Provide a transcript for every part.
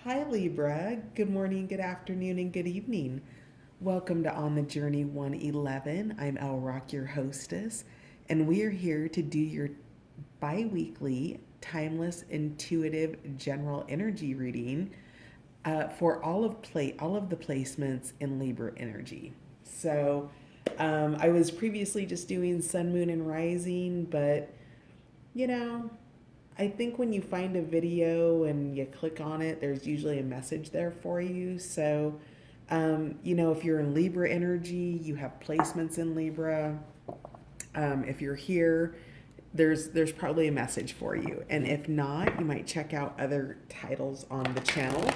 Hi, Libra. Good morning, good afternoon, and good evening. Welcome to On the Journey 111. I'm El Rock, your hostess, and we are here to do your bi weekly, timeless, intuitive general energy reading for all of the placements in Libra energy. I was previously just doing Sun, Moon, and Rising, but you know, I think when you find a video and you click on it, there's usually a message there for you. If you're in Libra energy, you have placements in Libra. If you're here, there's probably a message for you. And if not, you might check out other titles on the channel.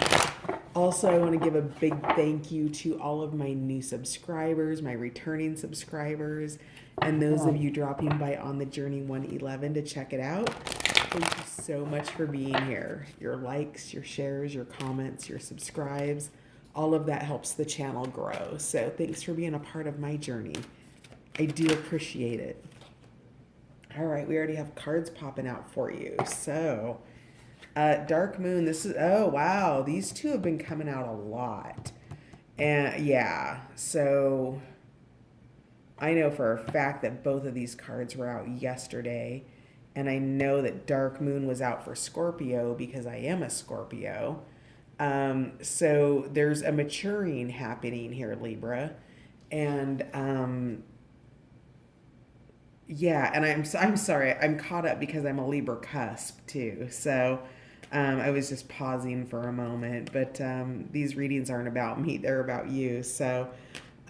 Also, I want to give a big thank you to all of my new subscribers, my returning subscribers, and those of you dropping by on the Journey 111 to check it out. Thank you so much for being here. Your likes, your shares, your comments, your subscribes, all of that helps the channel grow. So thanks for being a part of my journey. I do appreciate it. All right, we already have cards popping out for you. Dark Moon, oh wow, these two have been coming out a lot. And yeah, so I know for a fact that both of these cards were out yesterday. And I know that Dark Moon was out for Scorpio because I am a Scorpio. So there's a maturing happening here, Libra. And yeah, and I'm sorry, I'm caught up because I'm a Libra cusp too. I was just pausing for a moment, but these readings aren't about me, they're about you.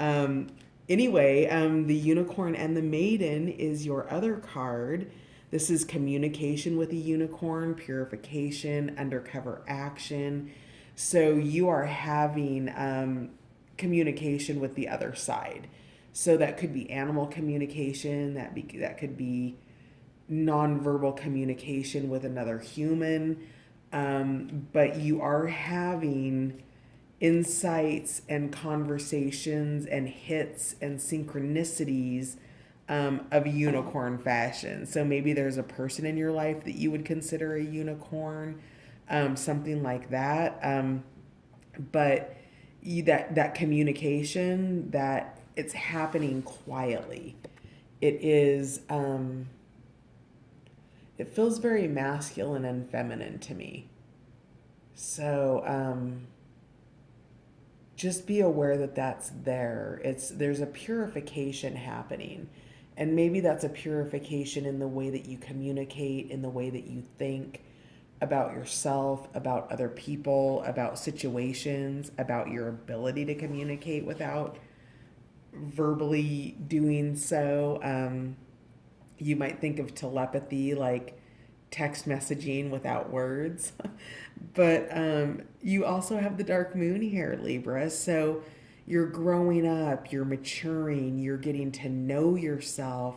Um, the Unicorn and the Maiden is your other card. This is communication with a unicorn, purification, undercover action. So you are having communication with the other side. So that could be animal communication, that could be nonverbal communication with another human. But you are having insights and conversations and hits and synchronicities of unicorn fashion. So maybe there's a person in your life that you would consider a unicorn, something like that. But that communication, that it's happening quietly. It is. It feels very masculine and feminine to me. So just be aware that that's there. There's a purification happening. And maybe that's a purification in the way that you communicate, in the way that you think about yourself, about other people, about situations, about your ability to communicate without verbally doing so. You might think of telepathy like text messaging without words. But you also have the dark moon here, Libra. So you're growing up, you're maturing, you're getting to know yourself,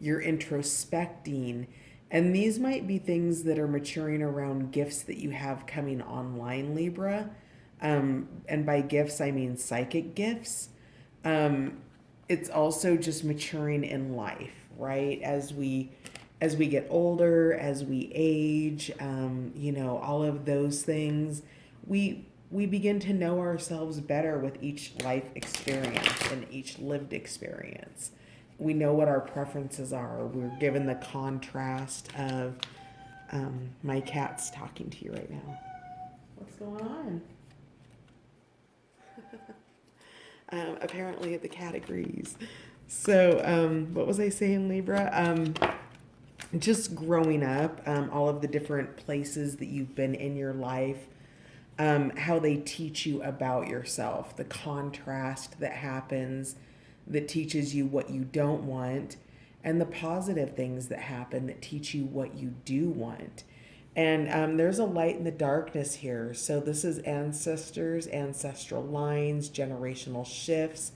you're introspecting. And these might be things that are maturing around gifts that you have coming online, Libra. And by gifts, I mean psychic gifts. Um, it's also just maturing in life, right? As we get older, as we age, all of those things, we begin to know ourselves better with each life experience and each lived experience. We know what our preferences are. We're given the contrast of my cat's talking to you right now. What's going on? Apparently, the cat agrees. What was I saying, Libra? Just growing up, all of the different places that you've been in your life, how they teach you about yourself, the contrast that happens that teaches you what you don't want, and the positive things that happen that teach you what you do want. And there's a light in the darkness here. So this is ancestors, ancestral lines, generational shifts.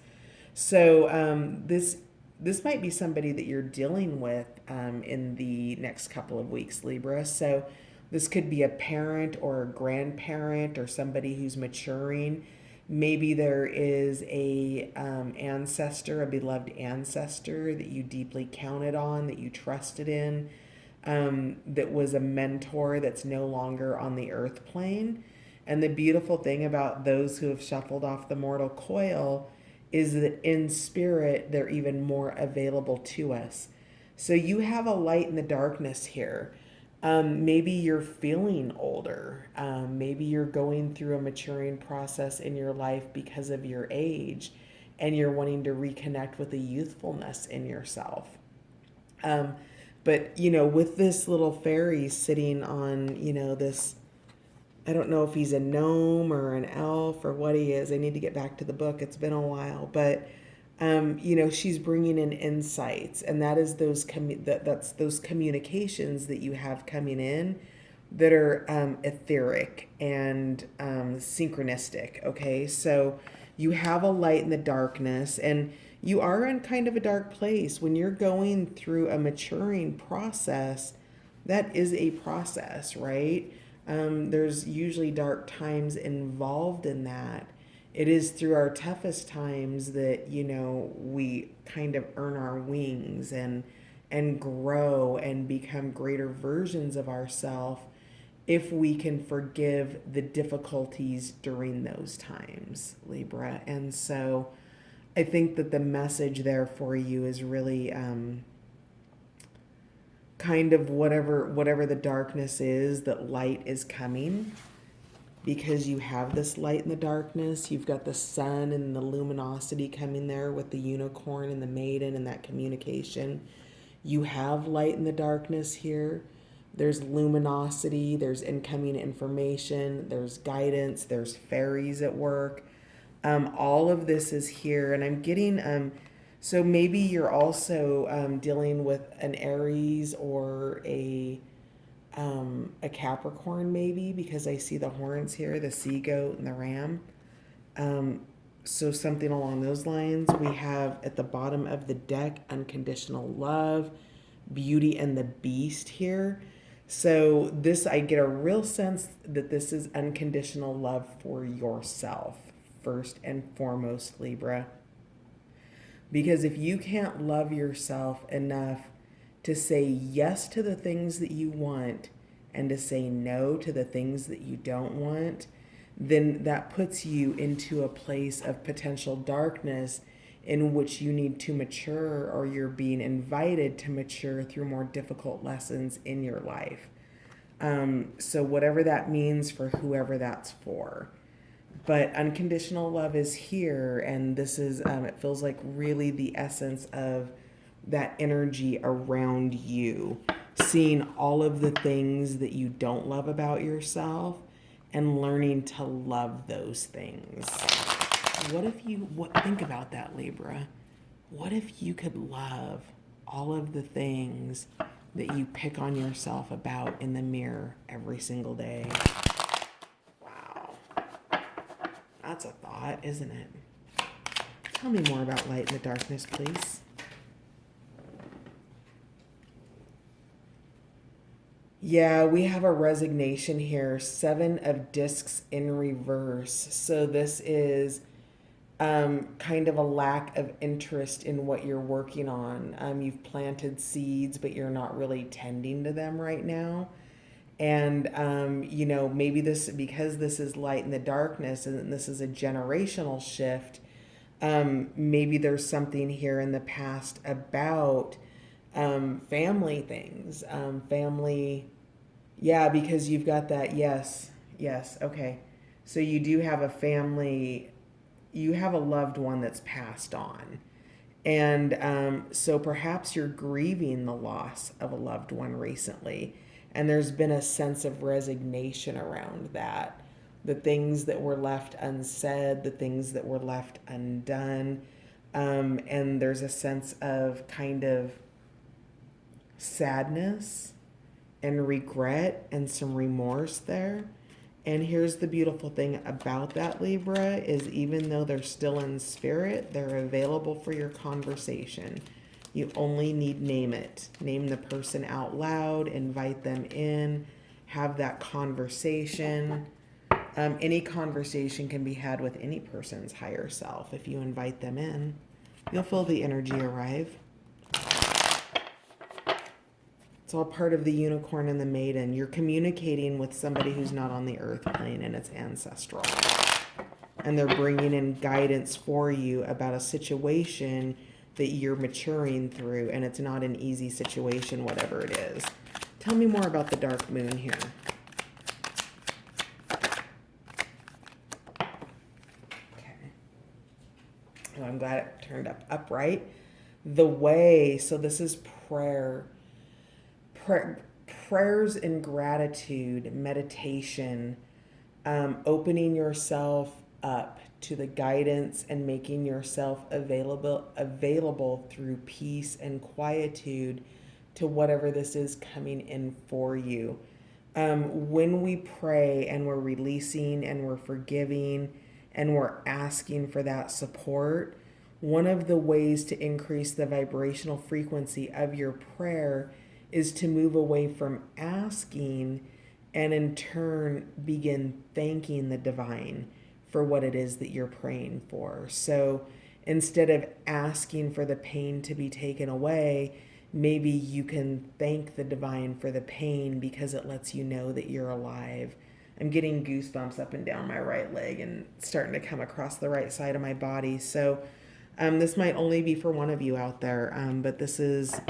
This might be somebody that you're dealing with in the next couple of weeks, Libra. So this could be a parent or a grandparent or somebody who's maturing. Maybe there is a ancestor, a beloved ancestor that you deeply counted on, that you trusted in, that was a mentor that's no longer on the earth plane. And the beautiful thing about those who have shuffled off the mortal coil is that in spirit, they're even more available to us. So you have a light in the darkness here. Maybe you're feeling older. Maybe you're going through a maturing process in your life because of your age, and you're wanting to reconnect with the youthfulness in yourself. But, with this little fairy sitting on, this, I don't know if he's a gnome or an elf or what he is. I need to get back to the book. It's been a while. But, she's bringing in insights. And that is that's those communications that you have coming in that are etheric and synchronistic. Okay. So you have a light in the darkness, and you are in kind of a dark place. When you're going through a maturing process, that is a process, right? There's usually dark times involved in that. It is through our toughest times that, we kind of earn our wings and grow and become greater versions of ourselves, if we can forgive the difficulties during those times, Libra. And so I think that the message there for you is really kind of whatever the darkness is, that light is coming, because you have this light in the darkness. You've got the sun and the luminosity coming there with the unicorn and the maiden and that communication. You have light in the darkness here. There's luminosity, there's incoming information, there's guidance, there's fairies at work. All of this is here, and I'm getting, so maybe you're also dealing with an Aries or a Capricorn, maybe, because I see the horns here, the sea goat and the ram. So something along those lines. We have at the bottom of the deck, unconditional love, beauty and the beast here. So this, I get a real sense that this is unconditional love for yourself, first and foremost, Libra. Because if you can't love yourself enough to say yes to the things that you want and to say no to the things that you don't want, then that puts you into a place of potential darkness in which you need to mature, or you're being invited to mature through more difficult lessons in your life. So whatever that means for whoever that's for. But unconditional love is here, and this is, it feels like really the essence of that energy around you, seeing all of the things that you don't love about yourself and learning to love those things. Think about that, Libra. What if you could love all of the things that you pick on yourself about in the mirror every single day? Wow. That's a thought, isn't it? Tell me more about light in the darkness, please. Yeah, we have a resignation here. 7 of discs in reverse. So this is kind of a lack of interest in what you're working on. You've planted seeds, but you're not really tending to them right now. And, maybe because this is light in the darkness and this is a generational shift, maybe there's something here in the past about family things, yeah, because you've got that. Yes. Okay. So you do have a family, you have a loved one that's passed on. And so perhaps you're grieving the loss of a loved one recently. And there's been a sense of resignation around that. The things that were left unsaid, the things that were left undone. And there's a sense of kind of sadness and regret and some remorse there. And here's the beautiful thing about that, Libra, is even though they're still in spirit, they're available for your conversation. You only need name it. Name the person out loud, invite them in, have that conversation. Any conversation can be had with any person's higher self. If you invite them in, you'll feel the energy arrive. It's all part of the unicorn and the maiden. You're communicating with somebody who's not on the earth plane, and it's ancestral. And they're bringing in guidance for you about a situation that you're maturing through, and it's not an easy situation, whatever it is. Tell me more about the dark moon here. Okay. Oh, I'm glad it turned up upright. The way, so this is prayer. Prayers in gratitude, meditation, opening yourself up to the guidance and making yourself available through peace and quietude to whatever this is coming in for you. When we pray and we're releasing and we're forgiving and we're asking for that support, one of the ways to increase the vibrational frequency of your prayer is to move away from asking and in turn begin thanking the divine for what it is that you're praying for. So instead of asking for the pain to be taken away, maybe you can thank the divine for the pain because it lets you know that you're alive. I'm getting goosebumps up and down my right leg and starting to come across the right side of my body. So this might only be for one of you out there, but this is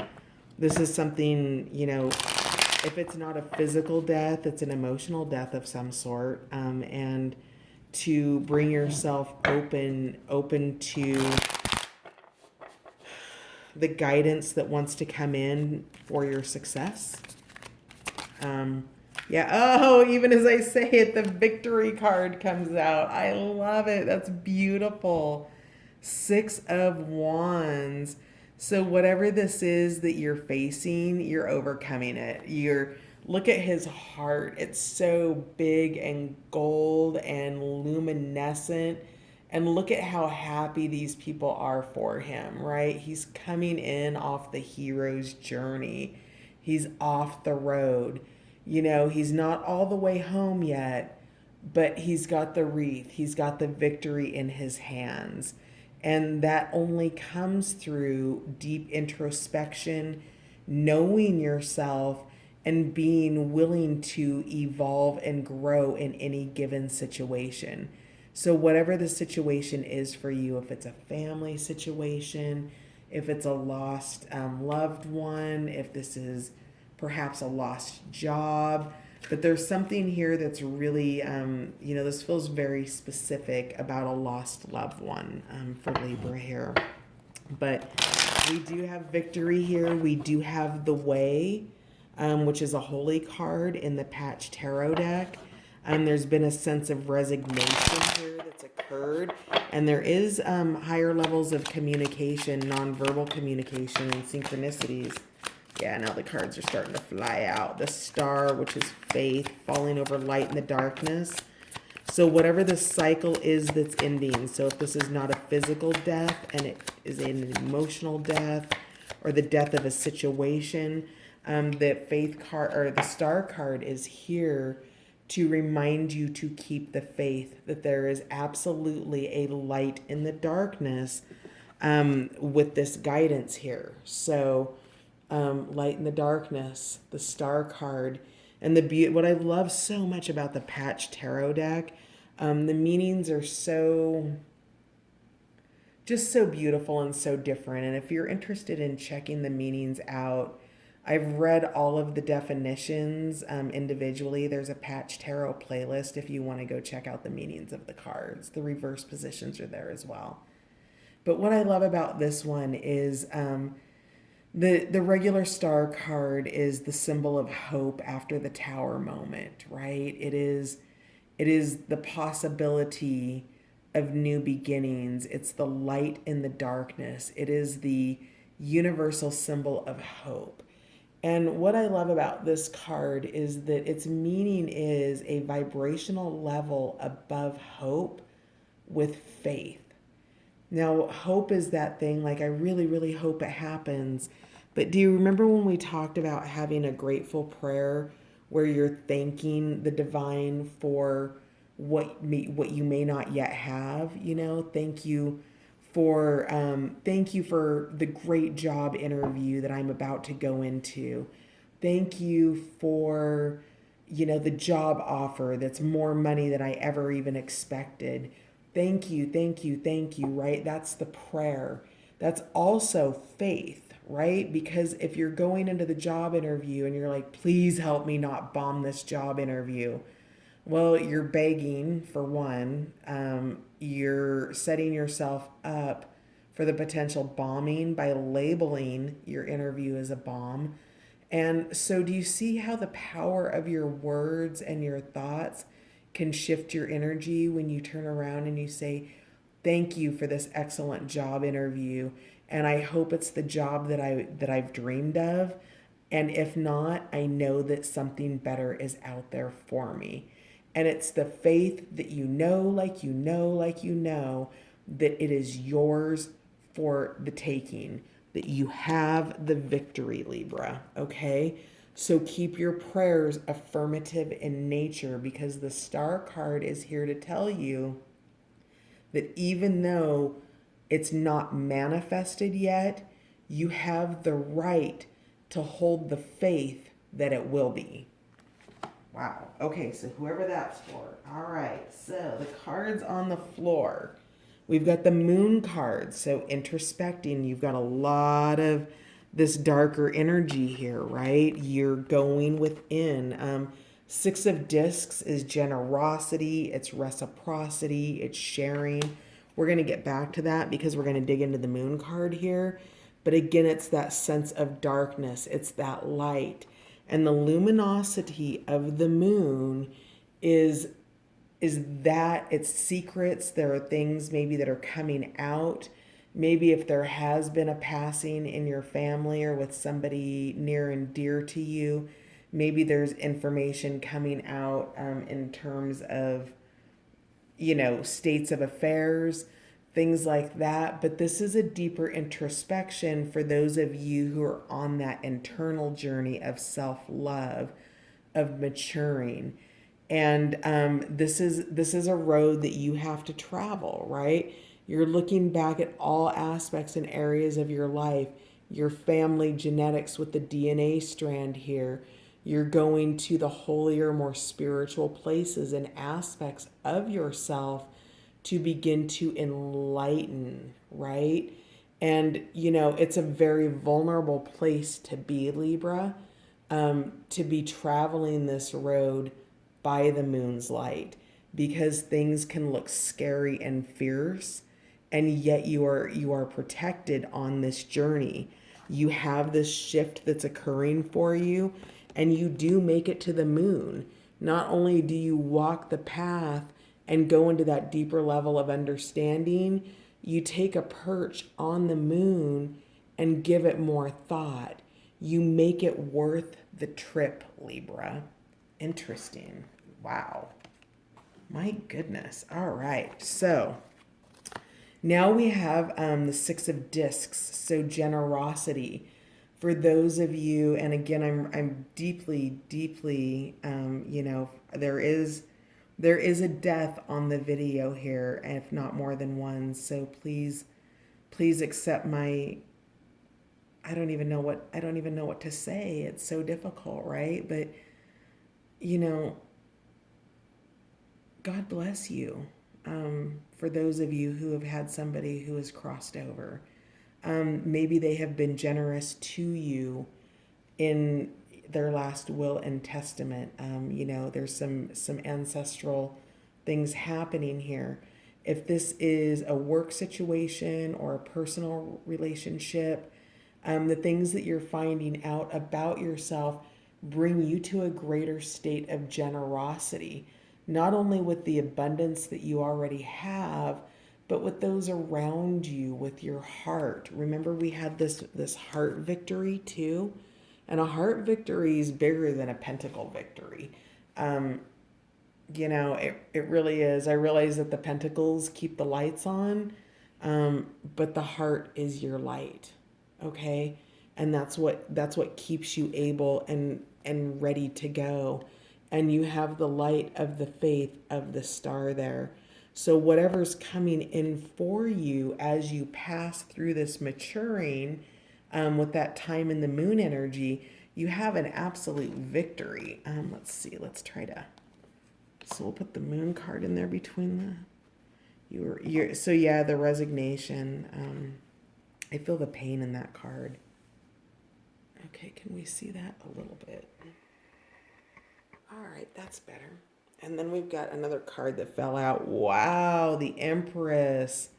something, if it's not a physical death, it's an emotional death of some sort, and to bring yourself open to the guidance that wants to come in for your success. Even as I say it, the victory card comes out. I love it. That's beautiful. 6 of Wands. So whatever this is that you're facing, you're overcoming it. Look at his heart. It's so big and gold and luminescent. And look at how happy these people are for him, right? He's coming in off the hero's journey. He's off the road. He's not all the way home yet, but he's got the wreath. He's got the victory in his hands. And that only comes through deep introspection, knowing yourself, and being willing to evolve and grow in any given situation. So whatever the situation is for you, if it's a family situation, if it's a lost loved one, if this is perhaps a lost job, but there's something here that's really, this feels very specific about a lost loved one for Libra here. But we do have victory here. We do have the way, which is a holy card in the Patch Tarot deck. There's been a sense of resignation here that's occurred. And there is higher levels of communication, nonverbal communication, and synchronicities. Yeah, now the cards are starting to fly out. The Star, which is faith, falling over light in the darkness. So whatever the cycle is that's ending, so if this is not a physical death and it is an emotional death or the death of a situation, the faith card or the Star card is here to remind you to keep the faith, that there is absolutely a light in the darkness with this guidance here. So light in the darkness, the Star card, and what I love so much about the Patch Tarot deck, the meanings are so beautiful and so different. And if you're interested in checking the meanings out, I've read all of the definitions individually. There's a Patch Tarot playlist if you want to go check out the meanings of the cards. The reverse positions are there as well. But what I love about this one is the regular Star card is the symbol of hope after the Tower moment, right? It is the possibility of new beginnings. It's the light in the darkness. It is the universal symbol of hope. And what I love about this card is that its meaning is a vibrational level above hope with faith. Now, hope is that thing, like I really, really hope it happens. But do you remember when we talked about having a grateful prayer where you're thanking the divine for what you may not yet have? Thank you for the great job interview that I'm about to go into. Thank you for, the job offer that's more money than I ever even expected. Thank you, thank you, thank you, right? That's the prayer. That's also faith, right? Because if you're going into the job interview and you're like, please help me not bomb this job interview, well, you're begging for one. You're setting yourself up for the potential bombing by labeling your interview as a bomb. And so, do you see how the power of your words and your thoughts can shift your energy when you turn around and you say, thank you for this excellent job interview, and I hope it's the job that I've dreamed of, and if not, I know that something better is out there for me. And it's the faith that like that it is yours for the taking, that you have the victory, Libra, okay? So keep your prayers affirmative in nature, because the star card is here to tell you that even though it's not manifested yet, you have the right to hold the faith that it will be. Wow. Okay, so whoever that's for. All right, so the cards on the floor. We've got the moon card, so introspecting. You've got a lot of this darker energy here, right? You're going within. Six of Discs is generosity, it's reciprocity, it's sharing. We're going to get back to that because we're going to dig into the moon card here. But again, it's that sense of darkness, it's that light. And the luminosity of the moon is that it's secrets. There are things maybe that are coming out. Maybe if there has been a passing in your family or with somebody near and dear to you, maybe there's information coming out in terms of, states of affairs, things like that. But this is a deeper introspection for those of you who are on that internal journey of self-love, of maturing. And this is a road that you have to travel, right? You're looking back at all aspects and areas of your life, your family genetics with the DNA strand here. You're going to the holier, more spiritual places and aspects of yourself to begin to enlighten, right? And, it's a very vulnerable place to be, Libra, to be traveling this road by the moon's light, because things can look scary and fierce, and yet you are protected on this journey. You have this shift that's occurring for you, and you do make it to the moon. Not only do you walk the path and go into that deeper level of understanding, you take a perch on the moon and give it more thought. You make it worth the trip, Libra. Interesting. Wow. My goodness. All right. So now we have the Six of Discs. So generosity. For those of you, and again, I'm deeply, deeply, there is a death on the video here, if not more than one. So please accept my. I don't even know what to say. It's so difficult, right? But God bless you. For those of you who have had somebody who has crossed over, maybe they have been generous to you in their last will and testament. There's some ancestral things happening here. If this is a work situation or a personal relationship, the things that you're finding out about yourself bring you to a greater state of generosity, not only with the abundance that you already have, but with those around you, with your heart. Remember, we had this heart victory too, and a heart victory is bigger than a pentacle victory. It really is. I realize that the pentacles keep the lights on, but the heart is your light, okay? And that's what keeps you able and ready to go. And you have the light of the faith of the star there. So whatever's coming in for you as you pass through this maturing, with that time in the moon energy, you have an absolute victory. Let's see. Let's try to. So we'll put the moon card in there between you're so yeah, the resignation. I feel the pain in that card. Okay, can we see that a little bit? All right, that's better. And then we've got another card that fell out. Wow, the Empress.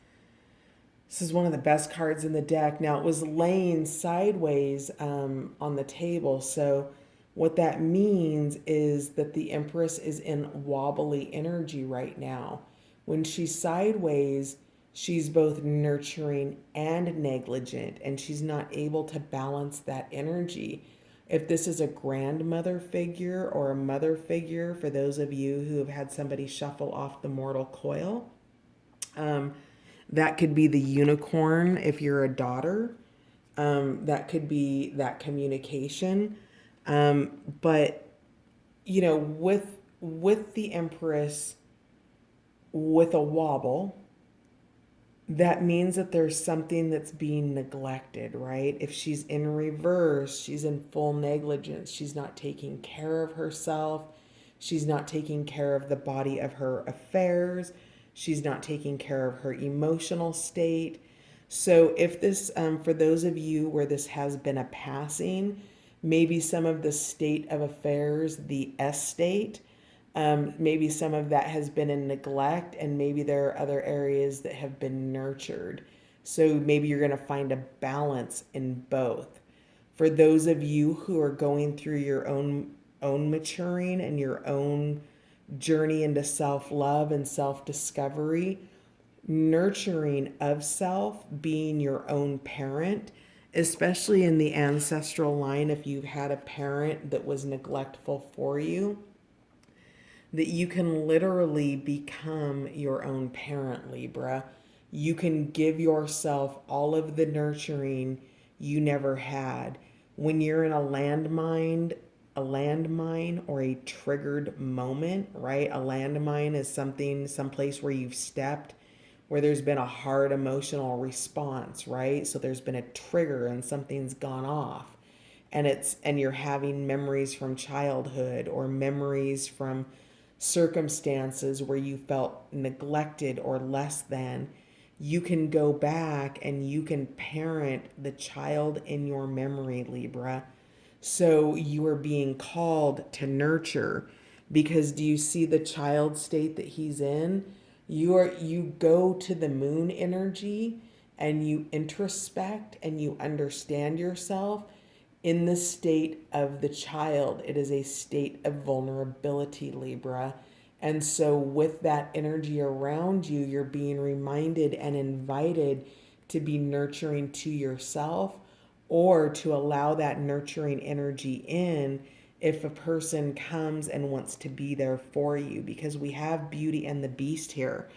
This is one of the best cards in the deck. Now, it was laying sideways on the table. So what that means is that the Empress is in wobbly energy right now. When she's sideways, she's both nurturing and negligent, and she's not able to balance that energy. If this is a grandmother figure or a mother figure, for those of you who have had somebody shuffle off the mortal coil, that could be the unicorn if you're a daughter. That could be that communication. But with the Empress with a wobble, that means that there's something that's being neglected, right? If she's in reverse, she's in full negligence. She's not taking care of herself. She's not taking care of the body of her affairs. She's not taking care of her emotional state. So if this, for those of you where this has been a passing, maybe some of the state of affairs, the S state, maybe some of that has been in neglect, and maybe there are other areas that have been nurtured. So maybe you're going to find a balance in both. For those of you who are going through your own maturing and your own journey into self-love and self-discovery, nurturing of self, being your own parent, especially in the ancestral line, if you've had a parent that was neglectful for you, that you can literally become your own parent, Libra. You can give yourself all of the nurturing you never had. When you're in a landmine or a triggered moment, right? A landmine is someplace where you've stepped, where there's been a hard emotional response, right? So there's been a trigger and something's gone off. And you're having memories from childhood or memories from circumstances where you felt neglected or less than. You can go back and you can parent the child in your memory, Libra. So you are being called to nurture, because do you see the child state that he's in? You go to the moon energy and you introspect and you understand yourself in the state of the child. It is a state of vulnerability, Libra. And so with that energy around you, you're being reminded and invited to be nurturing to yourself, or to allow that nurturing energy in if a person comes and wants to be there for you, because we have Beauty and the Beast here,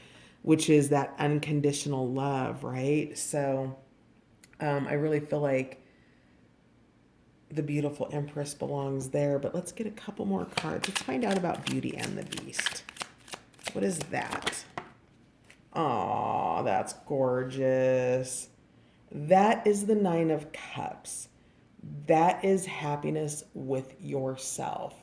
which is that unconditional love, right? So I really feel like the beautiful Empress belongs there. But let's get a couple more cards. Let's find out about Beauty and the Beast. What is that? Aw, that's gorgeous. That is the Nine of Cups. That is happiness with yourself.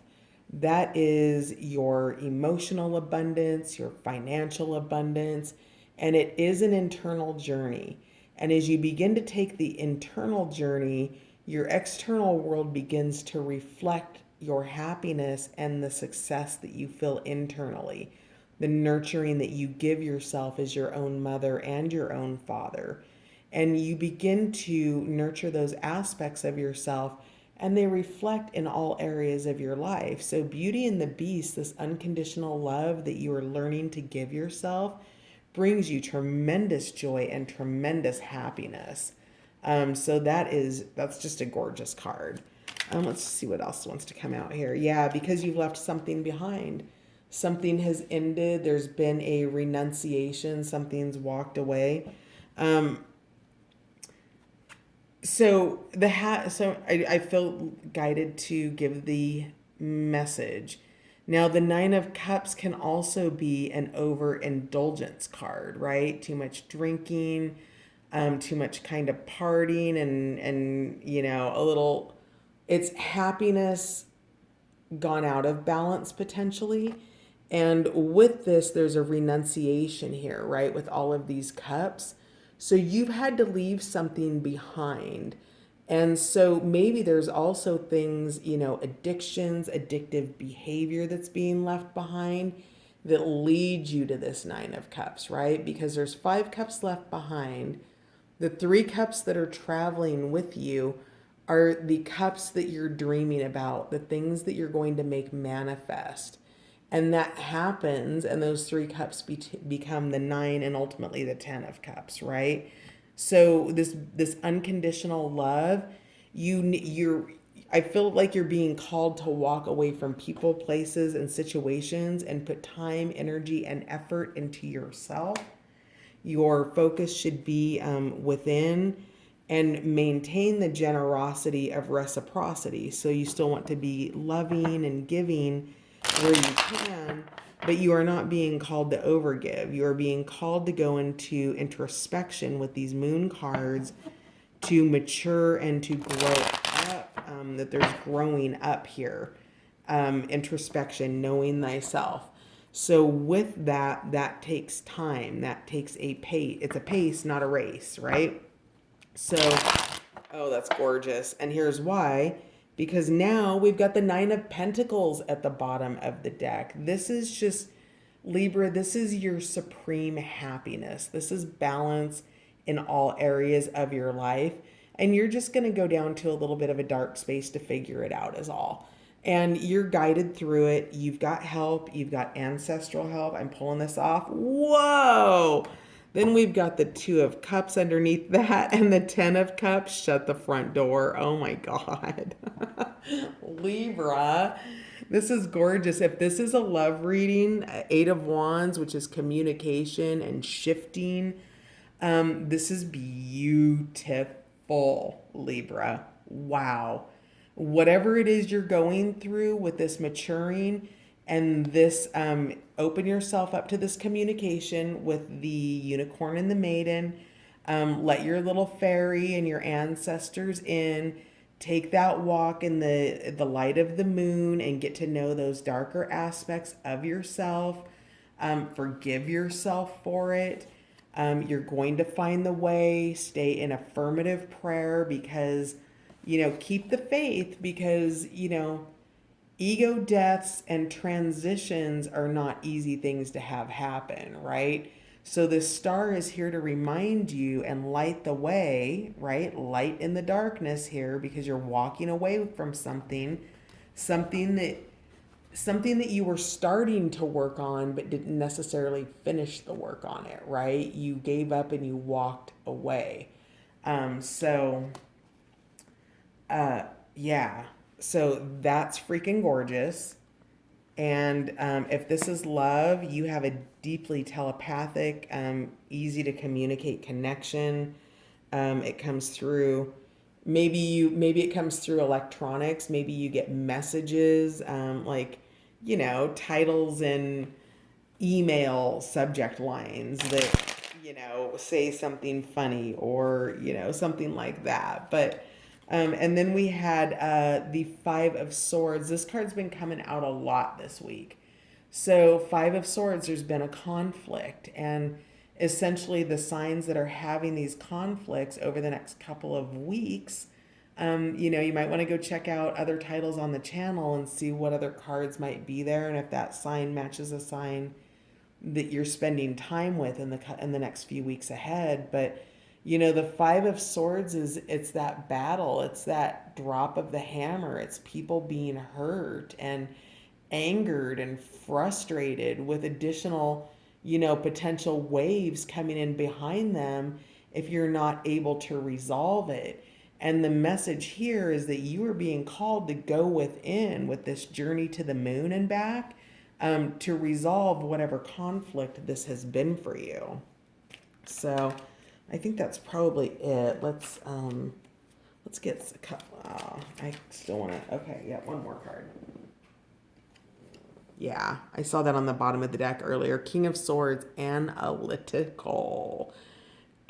That is your emotional abundance, your financial abundance, and it is an internal journey. And as you begin to take the internal journey, your external world begins to reflect your happiness and the success that you feel internally, the nurturing that you give yourself as your own mother and your own father. And you begin to nurture those aspects of yourself, and they reflect in all areas of your life. So Beauty and the Beast, this unconditional love that you are learning to give yourself, brings you tremendous joy and tremendous happiness. So that's just a gorgeous card. Let's see what else wants to come out here. Yeah, because you've left something behind. Something has ended. There's been a renunciation. Something's walked away. So I feel guided to give the message. Now, the Nine of Cups can also be an overindulgence card, right? Too much drinking, too much kind of partying, and a little it's happiness gone out of balance potentially. And with this, there's a renunciation here, right? With all of these cups. So you've had to leave something behind. And so maybe there's also things, addictions, addictive behavior that's being left behind that lead you to this Nine of Cups, right? Because there's 5 cups left behind. The 3 cups that are traveling with you are the cups that you're dreaming about, the things that you're going to make manifest. And that happens, and those 3 cups become the 9 and ultimately the 10 of cups, right? So this unconditional love, you're I feel like you're being called to walk away from people, places, and situations and put time, energy, and effort into yourself. Your focus should be within, and maintain the generosity of reciprocity. So you still want to be loving and giving where you can, but you are not being called to overgive. You are being called to go into introspection with these moon cards to mature and to grow up. That there's growing up here, introspection, knowing thyself. So with that, that takes time. That takes a pace. It's a pace, not a race, right? So, oh, that's gorgeous. And here's why. Because now we've got the 9 of Pentacles at the bottom of the deck. This is just, Libra, this is your supreme happiness. This is balance in all areas of your life. And you're just going to go down to a little bit of a dark space to figure it out, is all. And you're guided through it. You've got help. You've got ancestral help. I'm pulling this off. Whoa! Then we've got the 2 of Cups underneath that, and the 10 of Cups. Shut the front door. Oh my God. Libra, this is gorgeous. If this is a love reading, 8 of Wands, which is communication and shifting, this is beautiful, Libra. Wow. Whatever it is you're going through with this maturing and this, open yourself up to this communication with the unicorn and the maiden. Let your little fairy and your ancestors in. Take that walk in the light of the moon and get to know those darker aspects of yourself. Forgive yourself for it. You're going to find the way. Stay in affirmative prayer because, keep the faith because, ego deaths and transitions are not easy things to have happen, right? So this star is here to remind you and light the way, right? Light in the darkness here because you're walking away from something that you were starting to work on but didn't necessarily finish the work on it, right? You gave up and you walked away. Yeah. So that's freaking gorgeous. And if this is love, you have a deeply telepathic, easy to communicate connection. It comes through. Maybe it comes through electronics. Maybe you get messages, titles and email subject lines that say something funny or something like that. But and then we had the 5 of Swords. This card's been coming out a lot this week. So 5 of Swords, there's been a conflict, and essentially the signs that are having these conflicts over the next couple of weeks. You might want to go check out other titles on the channel and see what other cards might be there, and if that sign matches a sign that you're spending time with in the next few weeks ahead. But the 5 of Swords it's that battle, it's that drop of the hammer, it's people being hurt and angered and frustrated with additional, potential waves coming in behind them if you're not able to resolve it. And the message here is that you are being called to go within with this journey to the moon and back, to resolve whatever conflict this has been for you. So I think that's probably it. Let's get a couple. I still want to. Okay, yeah, one more card. Yeah, I saw that on the bottom of the deck earlier. King of Swords, analytical.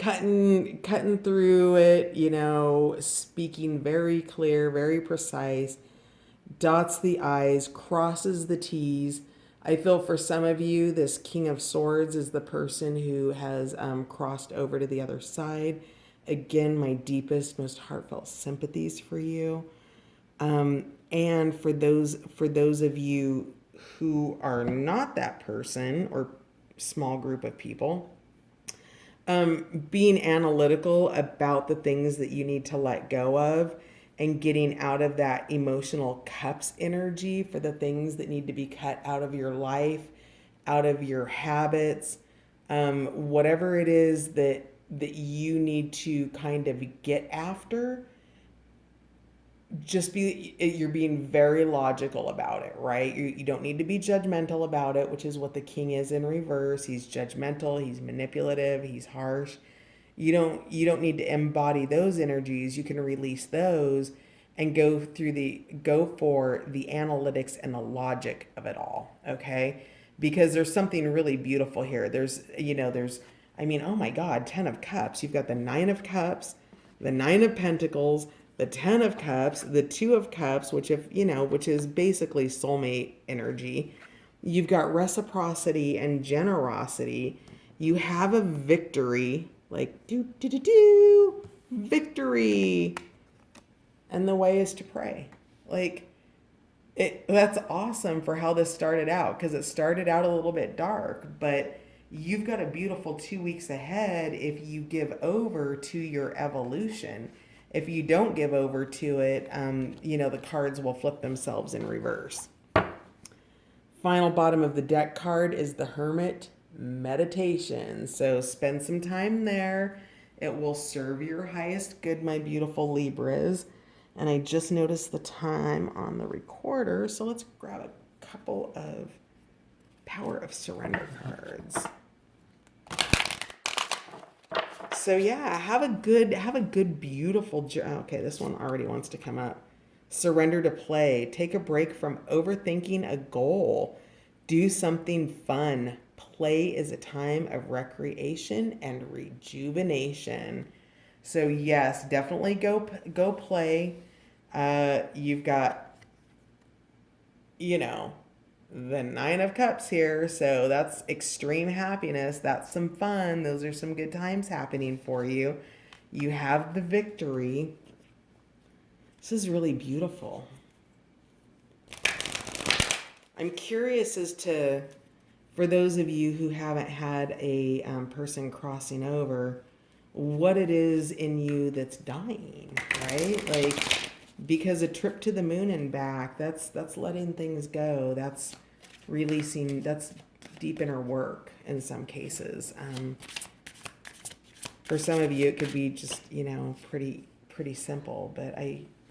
cutting through it, you know, speaking very clear, very precise, dots the I's, crosses the T's. I feel for some of you, this King of Swords is the person who has crossed over to the other side. Again, my deepest, most heartfelt sympathies for you. And for those of you who are not that person or small group of people, being analytical about the things that you need to let go of and getting out of that emotional cups energy for the things that need to be cut out of your life, out of your habits, whatever it is that you need to kind of get after. You're being very logical about it, right? You don't need to be judgmental about it, which is what the king is in reverse. He's judgmental, he's manipulative, he's harsh. You don't need to embody those energies. You can release those and go for the analytics and the logic of it all, okay? Because there's something really beautiful here. Oh my God, 10 of Cups. You've got the 9 of Cups, the 9 of Pentacles, the 10 of Cups, the 2 of Cups, which is basically soulmate energy. You've got reciprocity and generosity. You have a victory, like victory. And the way is to pray. That's awesome for how this started out, because it started out a little bit dark, but you've got a beautiful 2 weeks ahead if you give over to your evolution. If you don't give over to it, the cards will flip themselves in reverse. Final bottom of the deck card is the Hermit, meditation. So spend some time there. It will serve your highest good, my beautiful Libras. And I just noticed the time on the recorder, so let's grab a couple of Power of Surrender cards. So yeah, have a good, beautiful, okay, this one already wants to come up. Surrender to play. Take a break from overthinking a goal. Do something fun. Play is a time of recreation and rejuvenation. So yes, definitely go play. You've got, the 9 of Cups here, so that's extreme happiness. That's some fun. Those are some good times happening for you. You have the victory. This is really beautiful. I'm curious as to, for those of you who haven't had a person crossing over, what it is in you that's dying, right? Because a trip to the moon and back, that's letting things go. That's releasing, that's deep inner work in some cases. For some of you, it could be just, pretty simple, but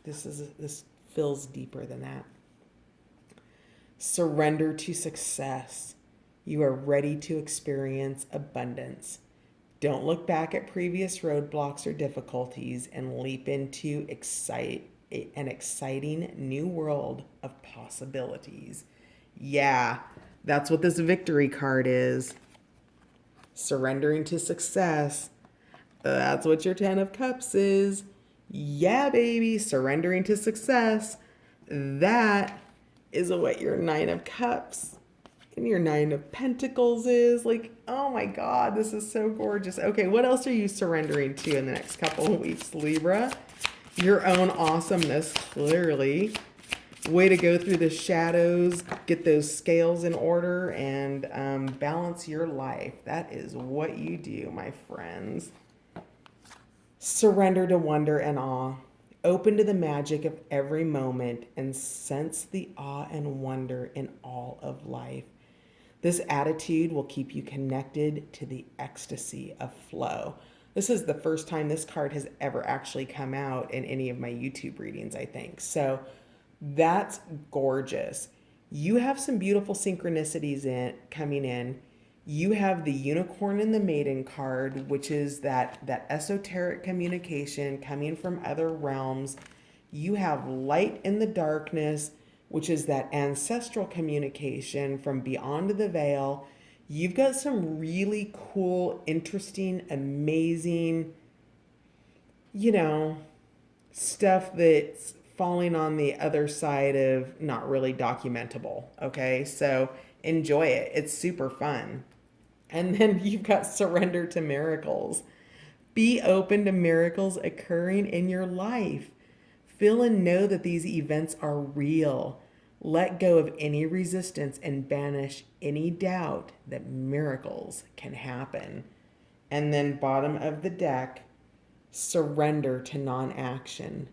this feels deeper than that. Surrender to success. You are ready to experience abundance. Don't look back at previous roadblocks or difficulties and leap into an exciting new world of possibilities. Yeah, that's what this victory card is. Surrendering to success. That's what your 10 of Cups is. Yeah, baby, surrendering to success. That is what your 9 of Cups and your 9 of Pentacles is. Oh my God, this is so gorgeous. Okay, what else are you surrendering to in the next couple of weeks, Libra? Your own awesomeness, clearly. Way to go through the shadows, get those scales in order, and balance your life. That is what you do, my friends. Surrender to wonder and awe. Open to the magic of every moment and sense the awe and wonder in all of life. This attitude will keep you connected to the ecstasy of flow. This is the first time this card has ever actually come out in any of my YouTube readings, I think. So that's gorgeous. You have some beautiful synchronicities coming in. You have the Unicorn and the Maiden card, which is that esoteric communication coming from other realms. You have Light in the Darkness, which is that ancestral communication from beyond the veil. You've got some really cool, interesting, amazing, you know, stuff that's falling on the other side of not really documentable. Okay. So enjoy it. It's super fun. And then you've got surrender to miracles. Be open to miracles occurring in your life. Feel and know that these events are real. Let go of any resistance and banish any doubt that miracles can happen. And then, bottom of the deck, surrender to non action.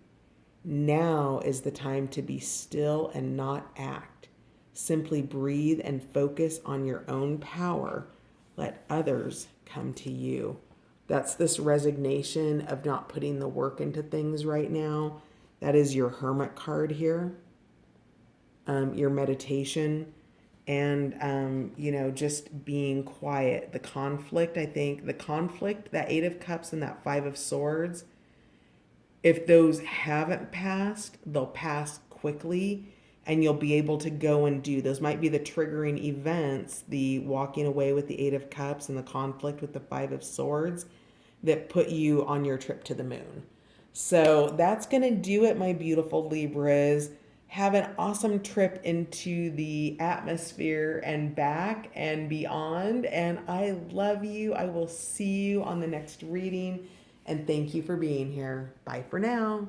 Now is the time to be still and not act. Simply breathe and focus on your own power. Let others come to you. That's this resignation of not putting the work into things right now. That is your hermit card here, your meditation, and, just being quiet. The conflict, I think, that Eight of Cups and that Five of Swords, if those haven't passed, they'll pass quickly and you'll be able to go and do. Those might be the triggering events, the walking away with the Eight of Cups and the conflict with the Five of Swords that put you on your trip to the moon. So that's going to do it, my beautiful Libras. Have an awesome trip into the atmosphere and back and beyond. And I love you. I will see you on the next reading. And thank you for being here. Bye for now.